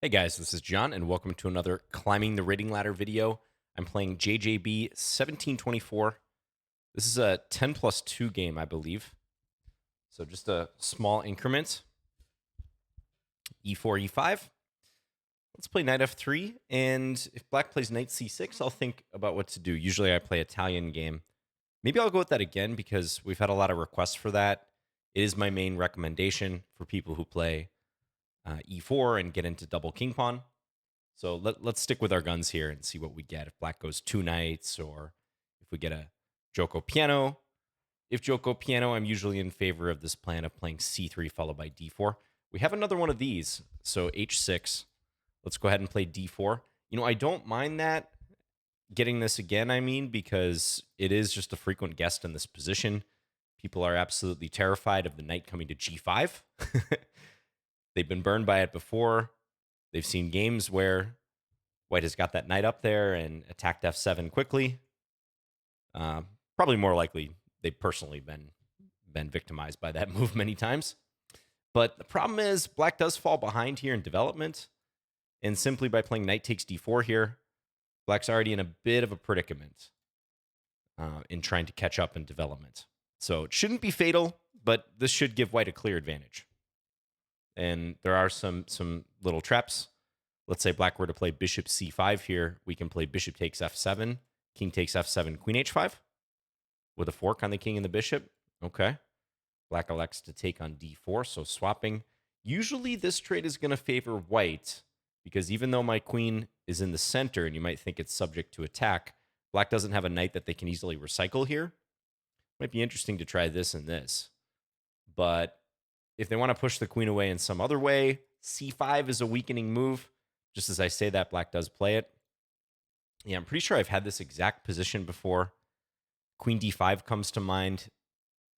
Hey guys, this is John, and welcome to another Climbing the Rating Ladder video. I'm playing JJB 1724. This is a 10+2 game, I believe. So just a small increment. E4, E5. Let's play knight F3, and if black plays knight C6, I'll think about what to do. Usually I play Italian game. Maybe I'll go with that again because we've had a lot of requests for that. It is my main recommendation for people who play E4 and get into double king pawn. So let's stick with our guns here and see what we get. If black goes two knights, or if we get a Gioco piano. If Gioco piano, I'm usually in favor of this plan of playing C3 followed by D4. We have another one of these, so H6. Let's go ahead and play D4. You know, I don't mind that, getting this again, I mean, because it is just a frequent guest in this position. People are absolutely terrified of the knight coming to G5. They've been burned by it before. They've seen games where white has got that knight up there and attacked F7 quickly. Probably more likely they've personally been victimized by that move many times. But the problem is black does fall behind here in development. And simply by playing knight takes D4 here, black's already in a bit of a predicament in trying to catch up in development. So it shouldn't be fatal, but this should give white a clear advantage. And there are some little traps. Let's say black were to play bishop c5 here. We can play bishop takes f7, king takes f7, queen h5 with a fork on the king and the bishop. Okay. Black elects to take on d4, so swapping. Usually this trade is going to favor white because even though my queen is in the center and you might think it's subject to attack, black doesn't have a knight that they can easily recycle here. Might be interesting to try this and this. But if they want to push the queen away in some other way, c5 is a weakening move. Just as I say that, black does play it. Yeah, I'm pretty sure I've had this exact position before. Queen d5 comes to mind,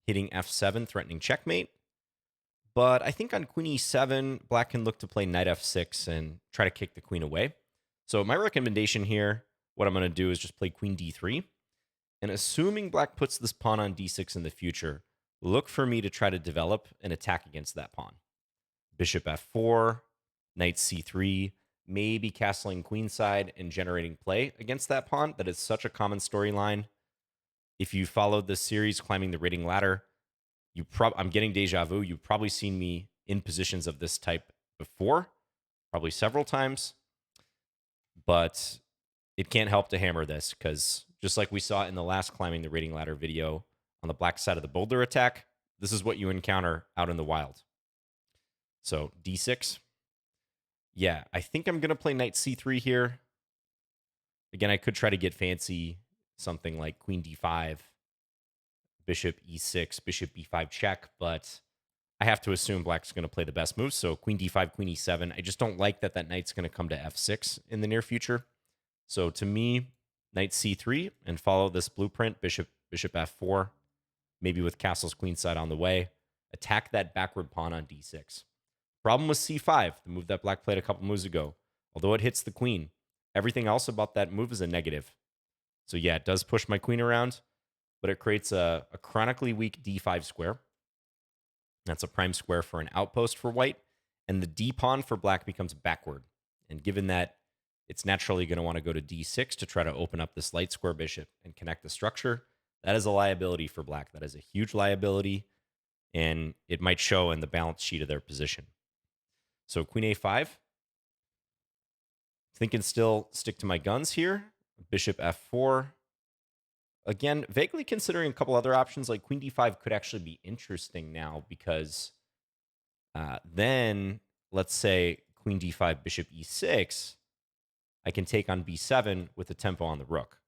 hitting f7, threatening checkmate. But I think on queen e7, black can look to play knight f6 and try to kick the queen away. So my recommendation here, what I'm going to do is just play queen d3. And assuming black puts this pawn on d6 in the future, look for me to try to develop an attack against that pawn. Bishop f4, knight c3, maybe castling queenside and generating play against that pawn. That is such a common storyline. If you followed this series, Climbing the Rating Ladder, I'm getting deja vu. You've probably seen me in positions of this type before, probably several times. But it can't help to hammer this because just like we saw in the last Climbing the Rating Ladder video, on the black side of the boulder attack, this is what you encounter out in the wild. So d6. Yeah, I think I'm going to play knight c3 here. Again, I could try to get fancy, something like queen d5, bishop e6, bishop b5 check, but I have to assume black's going to play the best move. So queen d5, queen e7. I just don't like that knight's going to come to f6 in the near future. So to me, knight c3 and follow this blueprint, bishop f4. Maybe with castles queenside on the way. Attack that backward pawn on d6. Problem with c5, the move that black played a couple moves ago. Although it hits the queen, everything else about that move is a negative. So yeah, it does push my queen around, but it creates a chronically weak d5 square. That's a prime square for an outpost for white. And the d pawn for black becomes backward. And given that it's naturally going to want to go to d6 to try to open up this light square bishop and connect the structure, that is a liability for black. That is a huge liability, and it might show in the balance sheet of their position. So queen a5. Thinking still stick to my guns here. Bishop f4. Again, vaguely considering a couple other options, like queen d5 could actually be interesting now because then, let's say queen d5, bishop e6, I can take on b7 with the tempo on the rook.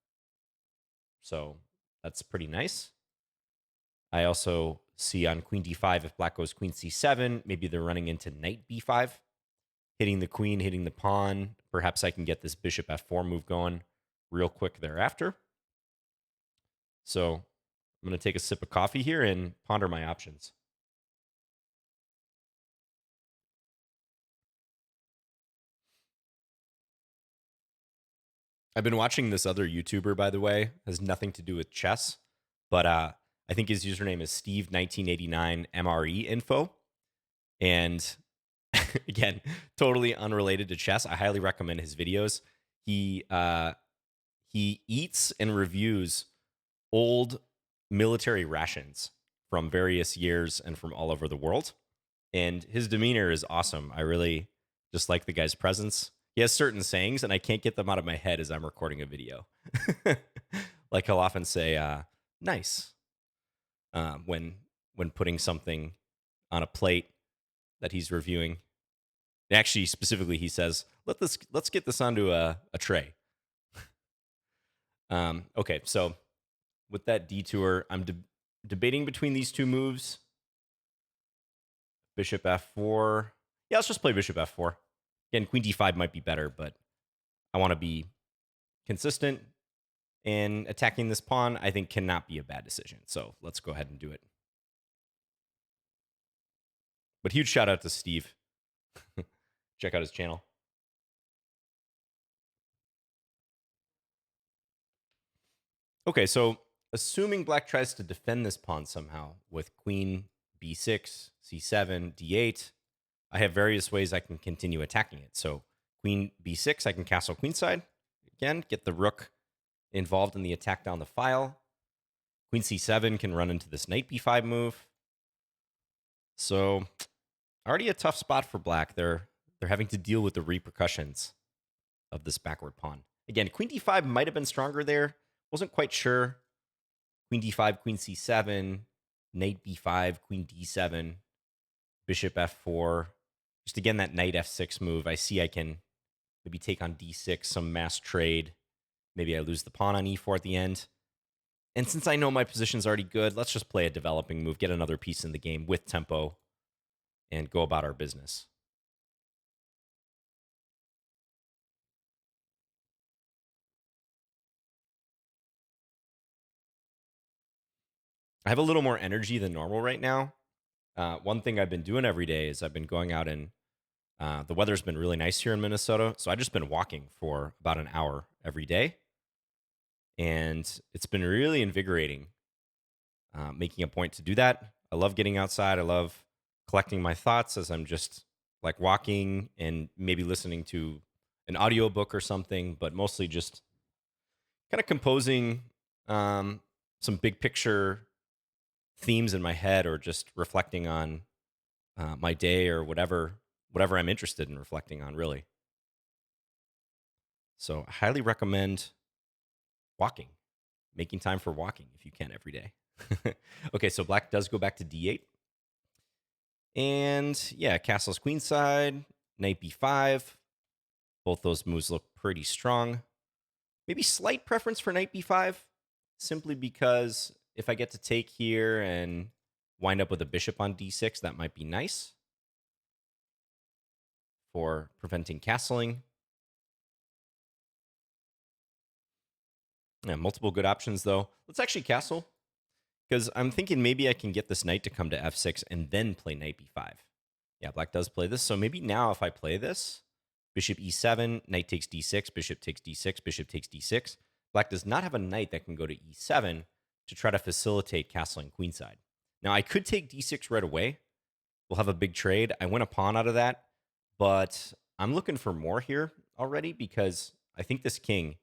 So that's pretty nice. I also see on queen d5, if black goes queen c7, maybe they're running into knight b5, hitting the queen, hitting the pawn. Perhaps I can get this bishop f4 move going real quick thereafter. So I'm going to take a sip of coffee here and ponder my options. I've been watching this other YouTuber, by the way, has nothing to do with chess, but I think his username is Steve1989 MRE info. And Again, totally unrelated to chess. I highly recommend his videos. He eats and reviews old military rations from various years and from all over the world. And his demeanor is awesome. I really just like the guy's presence. He has certain sayings, and I can't get them out of my head as I'm recording a video. Like he'll often say, "Nice," when putting something on a plate that he's reviewing. Actually, specifically, he says, let's get this onto a tray." Okay, so with that detour, I'm debating between these two moves. Bishop f4. Yeah, let's just play bishop f4. Again, queen d5 might be better, but I want to be consistent. And attacking this pawn, I think, cannot be a bad decision. So let's go ahead and do it. But huge shout out to Steve. Check out his channel. Okay, so assuming black tries to defend this pawn somehow with queen b6, c7, d8, I have various ways I can continue attacking it. So queen b6, I can castle queenside. Again, get the rook involved in the attack down the file. Queen c7 can run into this knight b5 move. So already a tough spot for black. They're having to deal with the repercussions of this backward pawn. Again, queen d5 might have been stronger there. Wasn't quite sure. Queen d5, queen c7, knight b5, queen d7, bishop f4. Just again, that knight f6 move. I see I can maybe take on d6, some mass trade. Maybe I lose the pawn on e4 at the end. And since I know my position's already good, let's just play a developing move, get another piece in the game with tempo, and go about our business. I have a little more energy than normal right now. One thing I've been doing every day is I've been going out and the weather's been really nice here in Minnesota. So I've just been walking for about an hour every day. And it's been really invigorating making a point to do that. I love getting outside. I love collecting my thoughts as I'm just like walking and maybe listening to an audiobook or something, but mostly just kind of composing some big picture themes in my head or just reflecting on my day or whatever I'm interested in reflecting on, really. So I highly recommend walking, making time for walking if you can every day. Okay, so black does go back to d8. And yeah, castle's queenside, knight b5. Both those moves look pretty strong. Maybe slight preference for knight b5, simply because if I get to take here and wind up with a bishop on d6, that might be nice for preventing castling. Yeah, multiple good options, though. Let's actually castle, because I'm thinking maybe I can get this knight to come to f6 and then play knight b5. Yeah, black does play this. So maybe now if I play this, bishop e7, knight takes d6, bishop takes d6, bishop takes d6. Black does not have a knight that can go to e7 to try to facilitate castling queenside. Now, I could take d6 right away. We'll have a big trade. I win a pawn out of that, but I'm looking for more here already because I think this king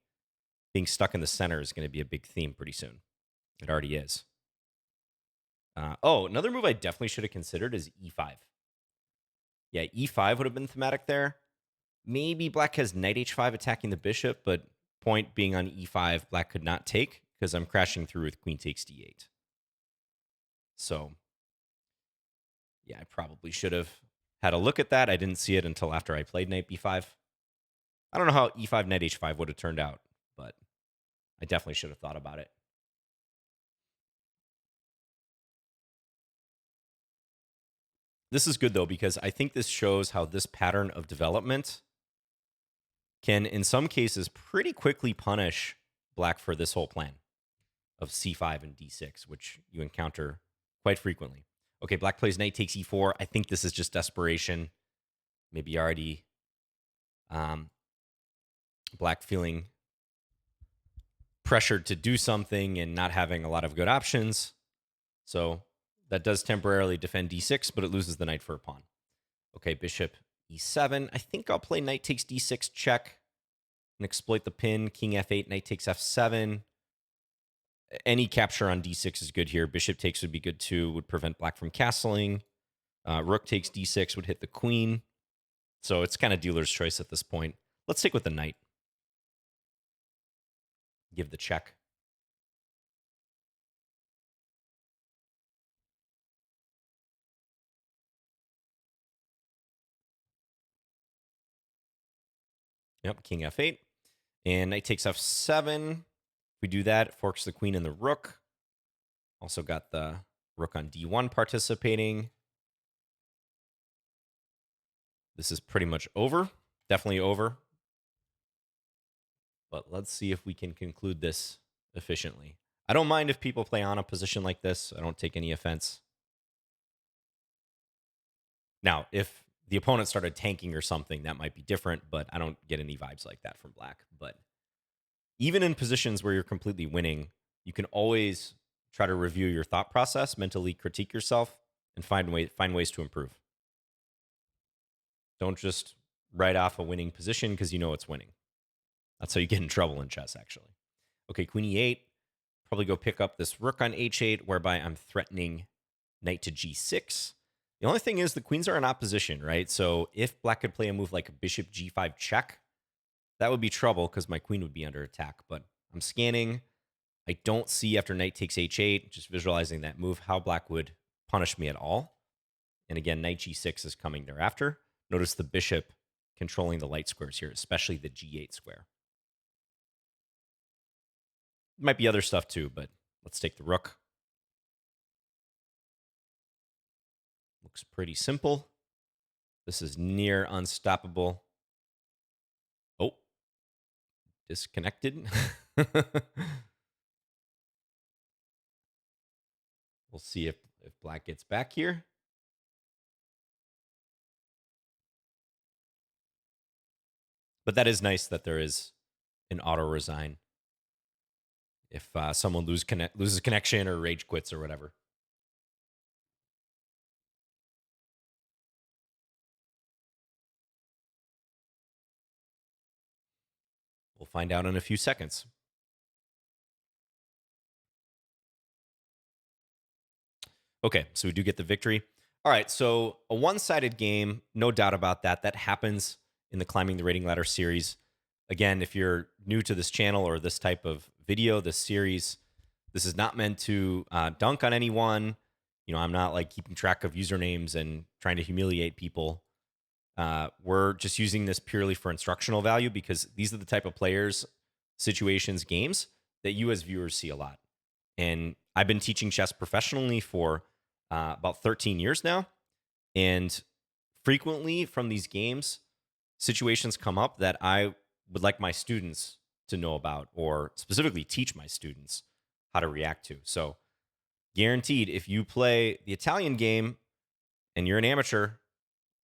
being stuck in the center is going to be a big theme pretty soon. It already is. Another move I definitely should have considered is e5. Yeah, e5 would have been thematic there. Maybe black has knight h5 attacking the bishop, but point being on e5, black could not take because I'm crashing through with queen takes d8. So, yeah, I probably should have had a look at that. I didn't see it until after I played knight b5. I don't know how e5, knight h5 would have turned out, but I definitely should have thought about it. This is good, though, because I think this shows how this pattern of development can, in some cases, pretty quickly punish black for this whole plan of c5 and d6, which you encounter quite frequently. Okay, black plays knight takes e4. I think this is just desperation. Maybe already black feeling pressured to do something and not having a lot of good options. So that does temporarily defend d6, but it loses the knight for a pawn. Okay, bishop e7. I think I'll play knight takes d6 check and exploit the pin. King f8, knight takes f7. Any capture on d6 is good here. Bishop takes would be good too. Would prevent black from castling. Rook takes d6 would hit the queen. So it's kind of dealer's choice at this point. Let's stick with the knight. Give the check. Yep, king f8. And knight takes f7. If we do that, it forks the queen and the rook. Also got the rook on d1 participating. This is pretty much over. Definitely over. But let's see if we can conclude this efficiently. I don't mind if people play on a position like this. I don't take any offense. Now, if the opponent started tanking or something, that might be different, but I don't get any vibes like that from black. But even in positions where you're completely winning, you can always try to review your thought process, mentally critique yourself, and find ways to improve. Don't just write off a winning position because you know it's winning. That's how you get in trouble in chess, actually. Okay, queen e8. Probably go pick up this rook on h8, whereby I'm threatening knight to g6. The only thing is the queens are in opposition, right? So if black could play a move like a bishop g5 check, that would be trouble because my queen would be under attack. But I'm scanning. I don't see after knight takes h8, just visualizing that move, how black would punish me at all. And again, knight g6 is coming thereafter. Notice the bishop controlling the light squares here, especially the g8 square. Might be other stuff too, but let's take the rook. Looks pretty simple. This is near unstoppable. Oh, disconnected. We'll see if black gets back here. But that is nice that there is an auto resign if someone loses connection or rage quits or whatever. We'll find out in a few seconds. Okay, so we do get the victory. All right, so a one-sided game, no doubt about that. That happens in the Climbing the Rating Ladder series. Again, if you're new to this channel or this type of video, this series, this is not meant to dunk on anyone. You know, I'm not like keeping track of usernames and trying to humiliate people. We're just using this purely for instructional value because these are the type of players, situations, games that you as viewers see a lot. And I've been teaching chess professionally for about 13 years now. And frequently from these games, situations come up that I would like my students to know about or specifically teach my students how to react to. So guaranteed, if you play the Italian game and you're an amateur,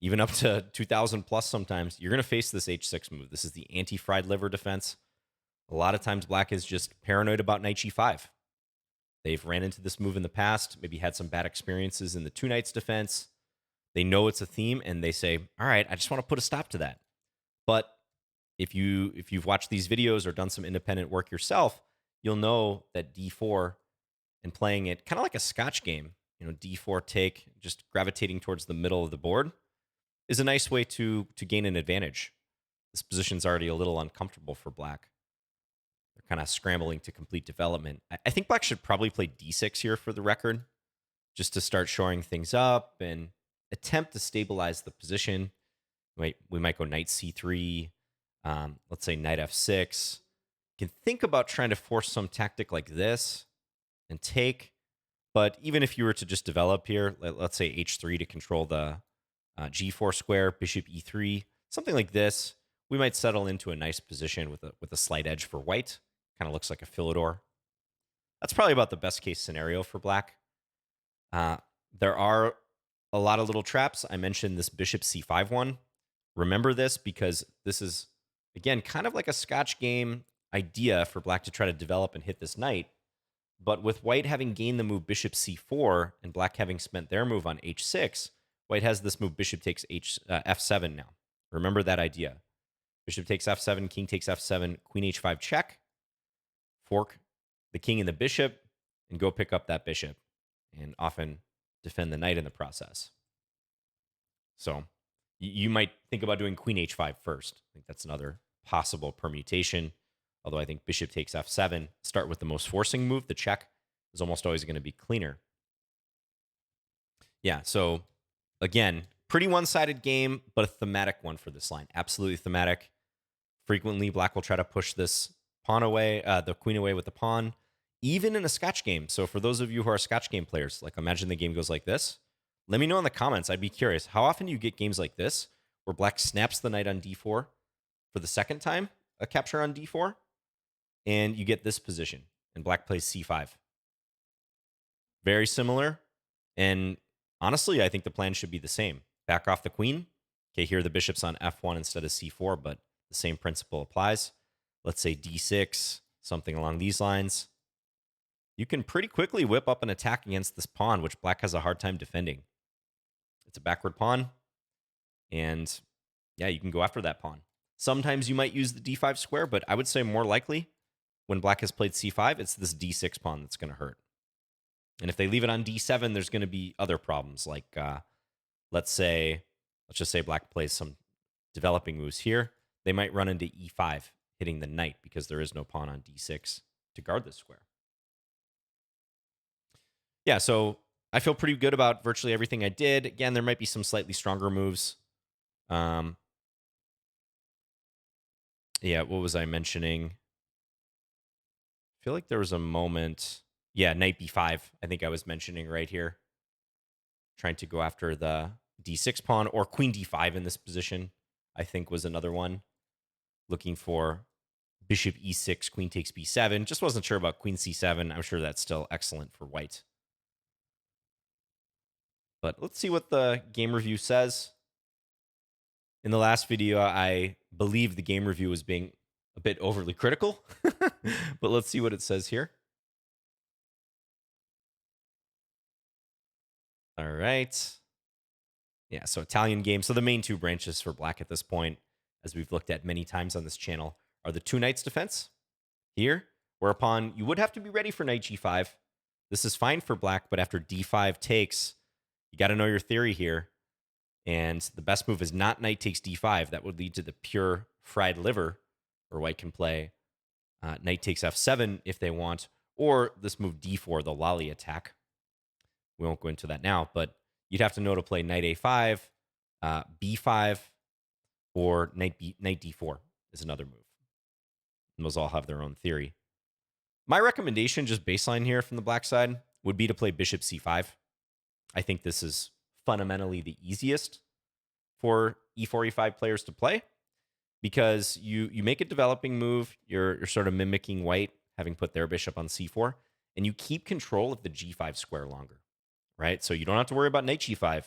even up to 2,000 plus sometimes, you're going to face this h6 move. This is the anti-fried liver defense. A lot of times black is just paranoid about knight g5. They've ran into this move in the past, maybe had some bad experiences in the two knights defense. They know it's a theme, and they say, all right, I just want to put a stop to that. But if you've watched these videos or done some independent work yourself, you'll know that d4 and playing it kind of like a Scotch game, you know, d4 take, just gravitating towards the middle of the board, is a nice way to gain an advantage. This position's already a little uncomfortable for black. They're kind of scrambling to complete development. I think black should probably play d6 here for the record, just to start shoring things up and attempt to stabilize the position. We might go knight c3, let's say knight f6. You can think about trying to force some tactic like this and take. But even if you were to just develop here, let's say h3 to control the g4 square, bishop e3, something like this, we might settle into a nice position with a slight edge for white. Kind of looks like a Philidor. That's probably about the best case scenario for black. There are a lot of little traps. I mentioned this bishop c5 one. Remember this because this is, again, kind of like a Scotch game idea for black to try to develop and hit this knight. But with white having gained the move bishop c4 and black having spent their move on h6, White has this move, bishop takes f7 now. Remember that idea. Bishop takes f7, king takes f7, queen h5 check. Fork the king and the bishop, and go pick up that bishop, and often defend the knight in the process. So you might think about doing queen h5 first. I think that's another possible permutation, although I think bishop takes f7, start with the most forcing move. The check is almost always going to be cleaner. Yeah, so again, pretty one-sided game, but a thematic one for this line. Absolutely thematic. Frequently, black will try to push this pawn away, the queen away with the pawn, even in a Scotch game. So for those of you who are Scotch game players, like imagine the game goes like this. Let me know in the comments. I'd be curious. How often do you get games like this where black snaps the knight on d4 for the second time, a capture on d4, and you get this position, and black plays c5? Very similar. And honestly, I think the plan should be the same. Back off the queen. Okay, here the bishop's on f1 instead of c4, but the same principle applies. Let's say d6, something along these lines. You can pretty quickly whip up an attack against this pawn, which black has a hard time defending. It's a backward pawn, and yeah, you can go after that pawn. Sometimes you might use the d5 square, but I would say more likely when black has played c5, it's this d6 pawn that's going to hurt. And if they leave it on d7, there's going to be other problems, like let's just say black plays some developing moves here. They might run into e5, hitting the knight because there is no pawn on d6 to guard this square. Yeah, so I feel pretty good about virtually everything I did. Again, there might be some slightly stronger moves. Yeah, what was I mentioning? I feel like there was a moment. Yeah, knight b5, I think I was mentioning right here. Trying to go after the d6 pawn, or queen d5 in this position, I think was another one. Looking for bishop e6, queen takes b7. Just wasn't sure about queen c7. I'm sure that's still excellent for white. But let's see what the game review says. In the last video, I believe the game review was being a bit overly critical. But let's see what it says here. All right. Yeah, so Italian game. So the main two branches for black at this point, as we've looked at many times on this channel, are the two knights defense here, whereupon you would have to be ready for knight g5. This is fine for black, but after d5 takes, you got to know your theory here. And the best move is not knight takes d5. That would lead to the pure fried liver, where white can play knight takes f7 if they want, or this move d4, the lolly attack. We won't go into that now, but you'd have to know to play knight a5, b5, or knight d4 is another move. And those all have their own theory. My recommendation, just baseline here from the black side, would be to play bishop c5. I think this is fundamentally the easiest for e4, e5 players to play, because you make a developing move, you're sort of mimicking white, having put their bishop on c4, and you keep control of the g5 square longer, right? So you don't have to worry about knight g5.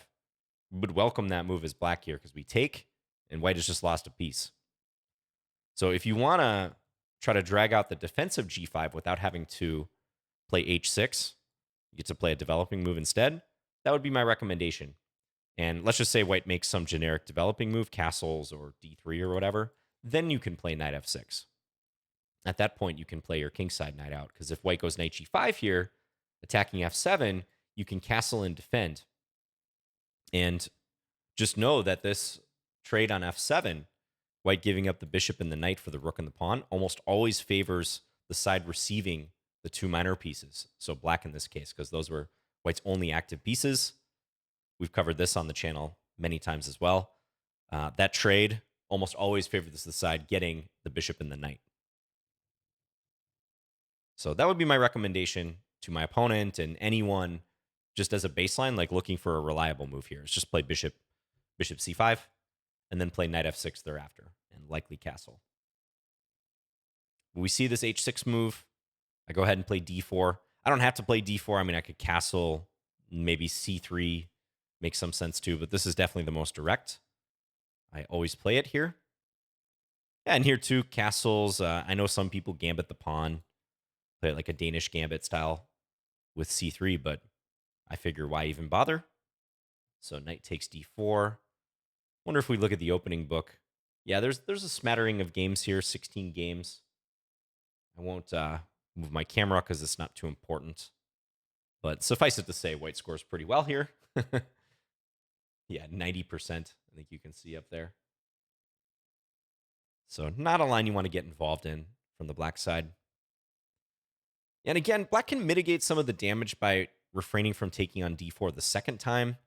We would welcome that move as black here, because we take, and white has just lost a piece. So if you want to try to drag out the defensive g5 without having to play h6, you get to play a developing move instead. That would be my recommendation. And let's just say white makes some generic developing move, castles or d3 or whatever. Then you can play knight f6. At that point, you can play your kingside knight out, because if white goes knight g5 here, attacking f7, you can castle and defend. And just know that this trade on f7, white giving up the bishop and the knight for the rook and the pawn, almost always favors the side receiving the two minor pieces. So black in this case, because those were white's only active pieces. We've covered this on the channel many times as well. That trade almost always favors the side getting the bishop and the knight. So that would be my recommendation to my opponent and anyone, just as a baseline, like looking for a reliable move here. Is just play bishop c5, and then play knight f6 thereafter, and likely castle. When we see this h6 move, I go ahead and play d4. I don't have to play d4. I mean, I could castle, maybe c3 makes some sense too, but this is definitely the most direct. I always play it here. Yeah, and here too, castles. I know some people gambit the pawn, play it like a Danish gambit style with c3, but I figure why even bother? So knight takes d4. Wonder if we look at the opening book. Yeah, there's a smattering of games here, 16 games. I won't move my camera because it's not too important. But suffice it to say, white scores pretty well here. Yeah, 90%, I think you can see up there. So not a line you want to get involved in from the black side. And again, black can mitigate some of the damage by refraining from taking on d4 the second time.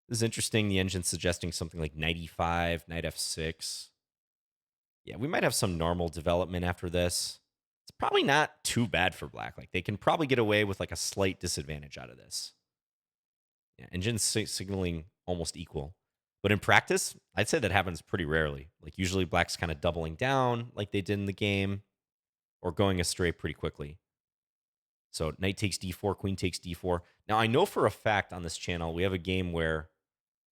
This is interesting. The engine's suggesting something like knight e5, knight f6. Yeah, we might have some normal development after this. It's probably not too bad for black. Like, they can probably get away with like a slight disadvantage out of this. Yeah, engine's signaling almost equal. But in practice, I'd say that happens pretty rarely. Like, usually black's kind of doubling down like they did in the game or going astray pretty quickly. So knight takes d4, queen takes d4. Now, I know for a fact on this channel, we have a game where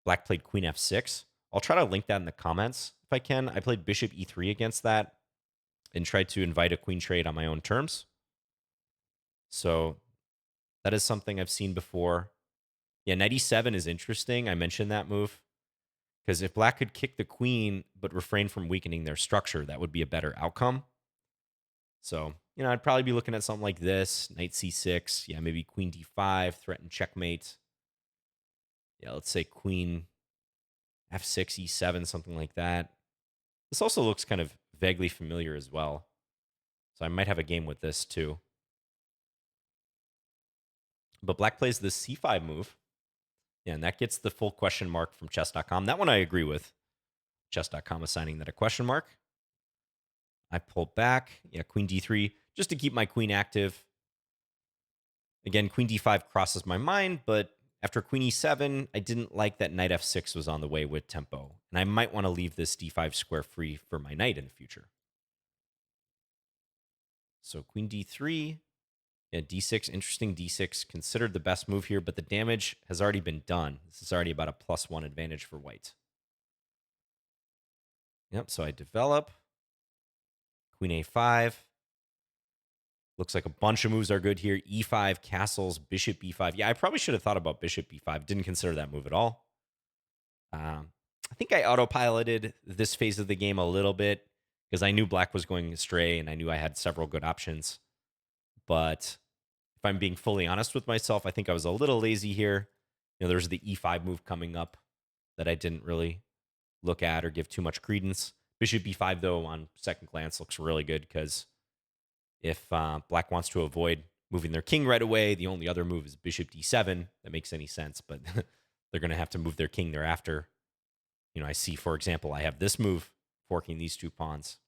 black played queen f6. I'll try to link that in the comments if I can. I played bishop e3 against that and tried to invite a queen trade on my own terms. So that is something I've seen before. Yeah, knight e7 is interesting. I mentioned that move because if black could kick the queen but refrain from weakening their structure, that would be a better outcome. So, I'd probably be looking at something like this, knight c6. Yeah, maybe queen d5, threaten checkmate. Yeah, let's say queen f6, e7, something like that. This also looks kind of vaguely familiar as well. So I might have a game with this too. But black plays the c5 move. Yeah, and that gets the full question mark from chess.com. That one I agree with. Chess.com assigning that a question mark. I pull back. Yeah, queen d3, just to keep my queen active. Again, queen d5 crosses my mind, but after queen e7, I didn't like that knight f6 was on the way with tempo. And I might want to leave this d5 square free for my knight in the future. So queen d3, yeah, d6, interesting. D6 considered the best move here, but the damage has already been done. This is already about a +1 advantage for white. Yep, so I develop. Queen a5. Looks like a bunch of moves are good here. e5, castles, bishop b5. Yeah, I probably should have thought about bishop b5. Didn't consider that move at all. I think I autopiloted this phase of the game a little bit because I knew black was going astray and I knew I had several good options. But if I'm being fully honest with myself, I think I was a little lazy here. There's the e5 move coming up that I didn't really look at or give too much credence. Bishop b5, though, on second glance, looks really good because if black wants to avoid moving their king right away, the only other move is bishop d7. That makes any sense, but they're going to have to move their king thereafter. I see, for example, I have this move forking these two pawns.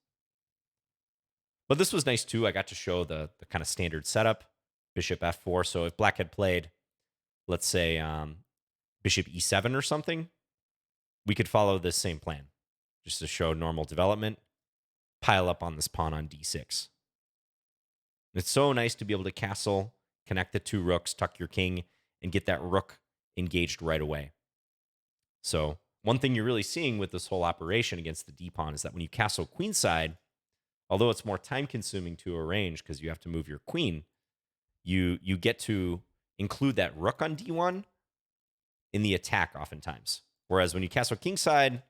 But this was nice, too. I got to show the kind of standard setup, bishop f4. So if black had played, let's say, bishop e7 or something, we could follow this same plan just to show normal development, pile up on this pawn on d6. It's so nice to be able to castle, connect the two rooks, tuck your king, and get that rook engaged right away. So one thing you're really seeing with this whole operation against the d-pawn is that when you castle queenside, although it's more time-consuming to arrange because you have to move your queen, you get to include that rook on d1 in the attack oftentimes. Whereas when you castle kingside,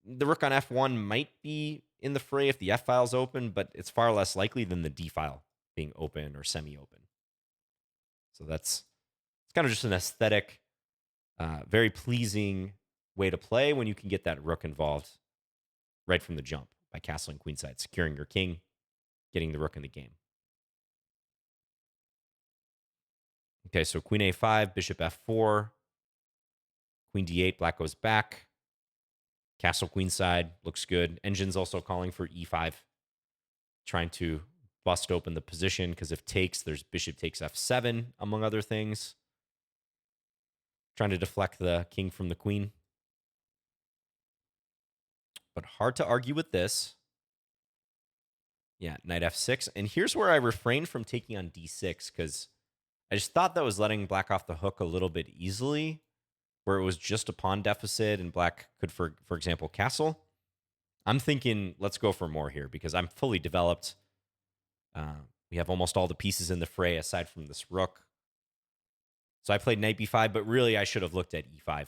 the rook on f1 might be in the fray if the f file's open, but it's far less likely than the d file being open or semi-open. So it's kind of just an aesthetic, very pleasing way to play when you can get that rook involved right from the jump by castling queenside, securing your king, getting the rook in the game. Okay, so queen a5, bishop f4, queen d8, black goes back. Castle queenside, looks good. Engine's also calling for e5, trying to bust open the position because if takes, there's bishop takes f7, among other things. Trying to deflect the king from the queen. But hard to argue with this. Yeah, knight f6. And here's where I refrained from taking on d6 because I just thought that was letting black off the hook a little bit easily, where it was just a pawn deficit and black could, for example, castle. I'm thinking, let's go for more here because I'm fully developed. We have almost all the pieces in the fray aside from this rook. So I played knight b5, but really I should have looked at e5.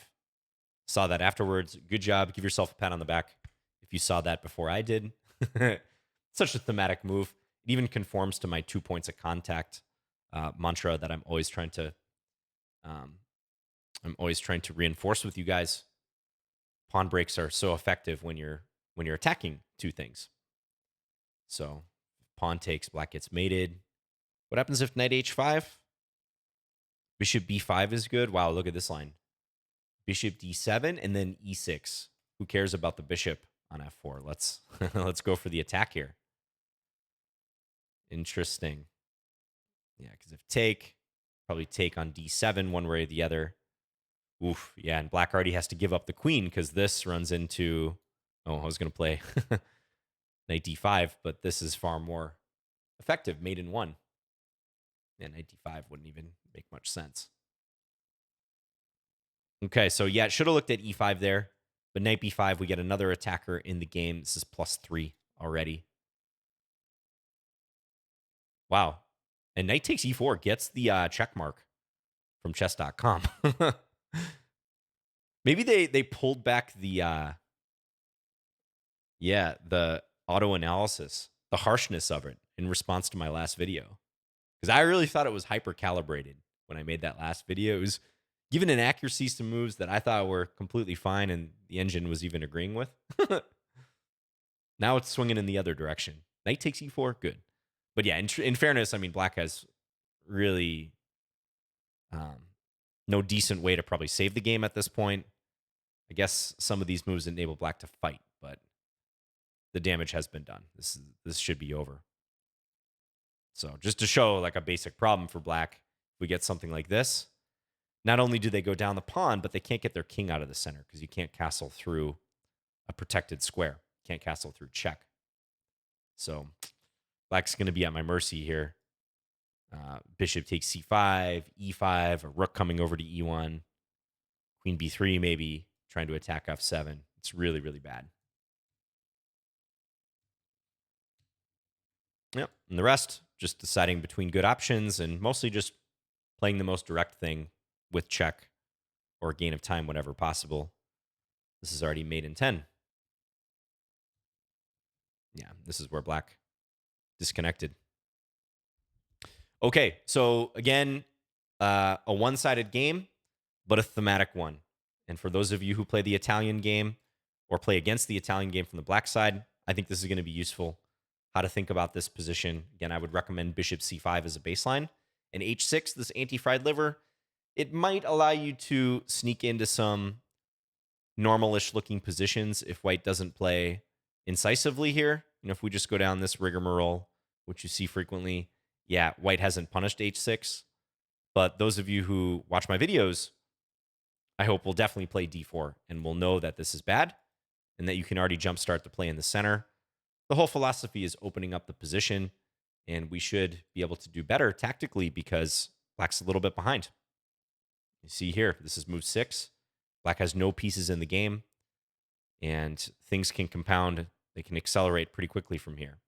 Saw that afterwards. Good job. Give yourself a pat on the back if you saw that before I did. Such a thematic move. It even conforms to my 2 points of contact mantra that I'm always trying to reinforce with you guys. Pawn breaks are so effective when you're attacking two things. So pawn takes, black gets mated. What happens if knight h5? Bishop b5 is good. Wow, look at this line. Bishop d7 and then e6. Who cares about the bishop on f4? Let's go for the attack here. Interesting. Yeah, because if take, probably take on d7 one way or the other. Oof, yeah, and black already has to give up the queen because this runs into... Oh, I was going to play knight d5, but this is far more effective. Mate in one. Yeah, knight d5 wouldn't even make much sense. Okay, so yeah, should have looked at e5 there. But knight b5, we get another attacker in the game. This is +3 already. Wow. And knight takes e4 gets the check mark from chess.com. Maybe they pulled back the auto analysis, the harshness of it in response to my last video. Because I really thought it was hyper calibrated when I made that last video. It was given an accuracy to moves that I thought were completely fine and the engine was even agreeing with. Now it's swinging in the other direction. Knight takes e4, good. But yeah, in fairness, I mean, black has really no decent way to probably save the game at this point. I guess some of these moves enable black to fight, but the damage has been done. This should be over. So just to show like a basic problem for black, if we get something like this, not only do they go down the pawn, but they can't get their king out of the center because you can't castle through a protected square. You can't castle through check. So black's going to be at my mercy here. Bishop takes c5, e5, a rook coming over to e1, queen b3 maybe, trying to attack f7. It's really, really bad. Yep, and the rest, just deciding between good options and mostly just playing the most direct thing with check or gain of time, whatever possible. This is already mate in 10. Yeah, this is where black disconnected. Okay, so again, a one-sided game, but a thematic one. And for those of you who play the Italian game or play against the Italian game from the black side, I think this is going to be useful. How to think about this position. Again, I would recommend bishop c5 as a baseline. And h6, this anti-fried liver, it might allow you to sneak into some normalish looking positions if white doesn't play incisively here. You know, if we just go down this rigmarole, which you see frequently, yeah, white hasn't punished h6. But those of you who watch my videos, I hope will definitely play d4 and will know that this is bad and that you can already jumpstart the play in the center. The whole philosophy is opening up the position, and we should be able to do better tactically because black's a little bit behind. You see here, this is move 6. Black has no pieces in the game, and things can compound. They can accelerate pretty quickly from here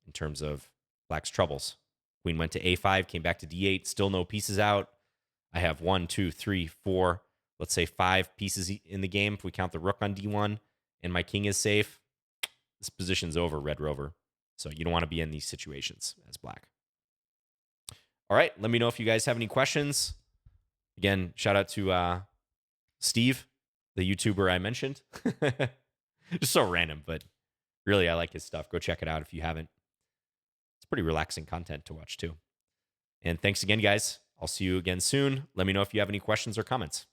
in terms of black's troubles. Queen went to a5, came back to d8, still no pieces out. I have 1, 2, 3, 4, let's say 5 pieces in the game if we count the rook on d1, and my king is safe. This position's over, Red Rover. So you don't want to be in these situations as black. All right, let me know if you guys have any questions. Again, shout out to Steve, the YouTuber I mentioned. Just so random, but really I like his stuff. Go check it out if you haven't. It's pretty relaxing content to watch too. And thanks again, guys. I'll see you again soon. Let me know if you have any questions or comments.